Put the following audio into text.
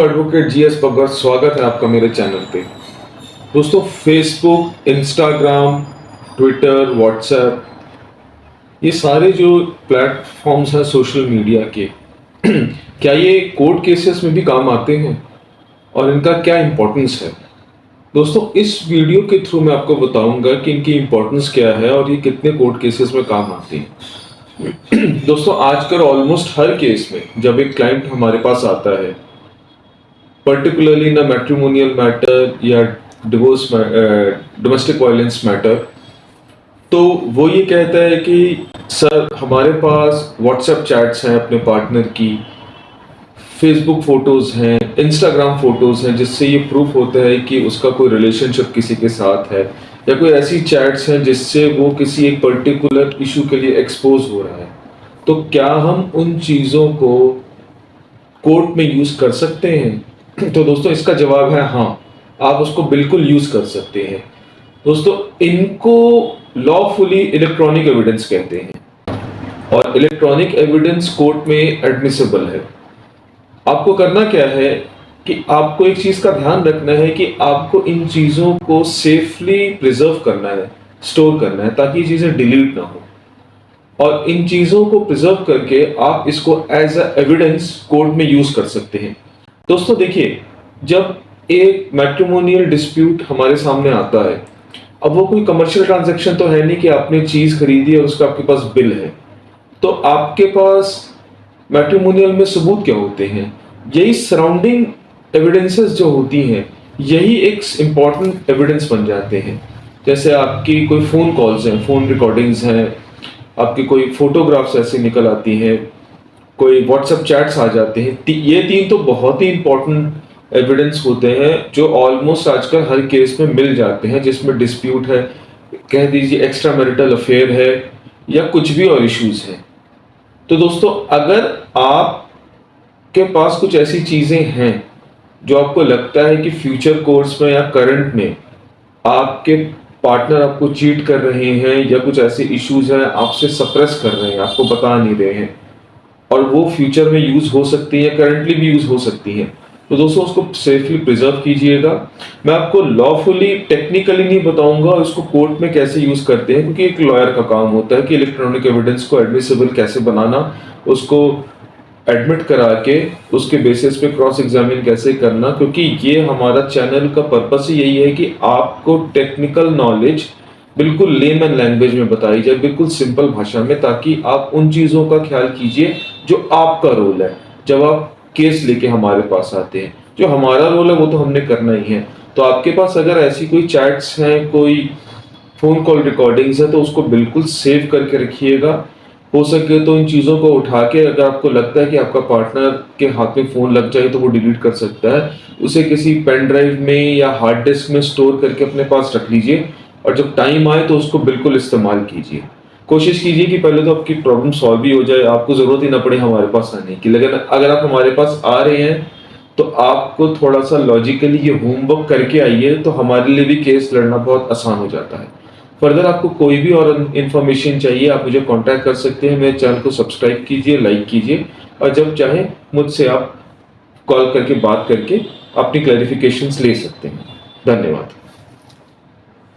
Advocate GS भगत, स्वागत है आपका मेरे चैनल पे। दोस्तों, फेसबुक, इंस्टाग्राम, ट्विटर, व्हाट्सएप, ये सारे जो प्लेटफॉर्म्स हैं सोशल मीडिया के क्या ये कोर्ट केसेस में भी काम आते हैं और इनका क्या इम्पोर्टेंस है? दोस्तों, इस वीडियो के थ्रू मैं आपको बताऊंगा कि इनकी इम्पोर्टेंस क्या है और ये कितने कोर्ट केसेस में काम आते हैं। दोस्तों, आजकल ऑलमोस्ट हर केस में जब एक क्लाइंट हमारे पास आता है, particularly in a matrimonial matter या डिवोर्स डोमेस्टिक वायलेंस मैटर, तो वो ये कहता है कि सर हमारे पास व्हाट्सएप चैट्स हैं अपने पार्टनर की, फेसबुक फोटोज़ हैं, इंस्टाग्राम फोटोज़ हैं, जिससे ये प्रूफ होता है कि उसका कोई रिलेशनशिप किसी के साथ है, या कोई ऐसी चैट्स हैं जिससे वो किसी एक पर्टिकुलर इशू के लिए एक्सपोज हो रहा है। तो क्या हम उन चीज़ों को कोर्ट में यूज़ कर सकते हैं? तो दोस्तों, इसका जवाब है हाँ, आप उसको बिल्कुल यूज़ कर सकते हैं। दोस्तों, इनको लॉफुली इलेक्ट्रॉनिक एविडेंस कहते हैं और इलेक्ट्रॉनिक एविडेंस कोर्ट में एडमिसिबल है। आपको करना क्या है कि आपको एक चीज़ का ध्यान रखना है कि आपको इन चीज़ों को सेफली प्रिजर्व करना है, स्टोर करना है, ताकि चीज़ें डिलीट ना हो। और इन चीज़ों को प्रिजर्व करके आप इसको एज अ एविडेंस कोर्ट में यूज़ कर सकते हैं। दोस्तों देखिए, जब एक मैट्रिमोनियल डिस्प्यूट हमारे सामने आता है, अब वो कोई कमर्शियल ट्रांजैक्शन तो है नहीं कि आपने चीज़ खरीदी और उसका आपके पास बिल है। तो आपके पास मैट्रिमोनियल में सबूत क्या होते हैं? यही सराउंडिंग एविडेंसेस जो होती हैं, यही एक इम्पॉर्टेंट एविडेंस बन जाते हैं। जैसे आपकी कोई फ़ोन कॉल्स हैं, फ़ोन रिकॉर्डिंग्स हैं, आपकी कोई फोटोग्राफ्स ऐसी निकल आती हैं, कोई व्हाट्सएप चैट्स आ जाते हैं। ये तीन तो बहुत ही इंपॉर्टेंट एविडेंस होते हैं जो ऑलमोस्ट आजकल हर केस में मिल जाते हैं, जिसमें डिस्प्यूट है, कह दीजिए एक्स्ट्रा मैरिटल अफेयर है, या कुछ भी और इश्यूज हैं। तो दोस्तों, अगर आपके पास कुछ ऐसी चीज़ें हैं जो आपको लगता है कि फ्यूचर कोर्स में या करंट में आपके पार्टनर आपको चीट कर रहे हैं, या कुछ ऐसे इश्यूज हैं आपसे सप्रेस कर रहे हैं, आपको बता नहीं रहे हैं, और वो फ्यूचर में यूज़ हो सकती है, करंटली भी यूज़ हो सकती हैं, तो दोस्तों उसको सेफली प्रिजर्व कीजिएगा। मैं आपको लॉफुली टेक्निकली नहीं बताऊंगा इसको कोर्ट में कैसे यूज़ करते हैं, क्योंकि एक लॉयर का काम होता है कि इलेक्ट्रॉनिक एविडेंस को एडमिसिबल कैसे बनाना, उसको एडमिट करा के उसके बेसिस पे क्रॉस एग्जामिन कैसे करना। क्योंकि ये हमारा चैनल का पर्पस ही यही है कि आपको टेक्निकल नॉलेज बिल्कुल लेमन लैंग्वेज में बताई जाए, बिल्कुल सिंपल भाषा में, ताकि आप उन चीज़ों का ख्याल कीजिए जो आपका रोल है जब आप केस लेके हमारे पास आते हैं। जो हमारा रोल है वो तो हमने करना ही है। तो आपके पास अगर ऐसी कोई चैट्स हैं, कोई फ़ोन कॉल रिकॉर्डिंग्स है, तो उसको बिल्कुल सेव करके रखिएगा। हो सके तो इन चीज़ों को उठा के, अगर आपको लगता है कि आपका पार्टनर के हाथ में फ़ोन लग जाए तो वो डिलीट कर सकता है, उसे किसी पेन ड्राइव में या हार्ड डिस्क में स्टोर करके अपने पास रख लीजिए, और जब टाइम आए तो उसको बिल्कुल इस्तेमाल कीजिए। कोशिश कीजिए कि पहले तो आपकी प्रॉब्लम सॉल्व भी हो जाए, आपको ज़रूरत ही ना पड़े हमारे पास आने की। लेकिन अगर आप हमारे पास आ रहे हैं तो आपको थोड़ा सा लॉजिकली ये होमवर्क करके आइए, तो हमारे लिए भी केस लड़ना बहुत आसान हो जाता है। फर्दर आपको कोई भी और इन्फॉर्मेशन चाहिए, आप मुझे कांटेक्ट कर सकते हैं। मेरे चैनल को सब्सक्राइब कीजिए, लाइक कीजिए, और जब चाहें मुझसे आप कॉल करके बात करके अपनी क्लैरिफिकेशंस ले सकते हैं। धन्यवाद।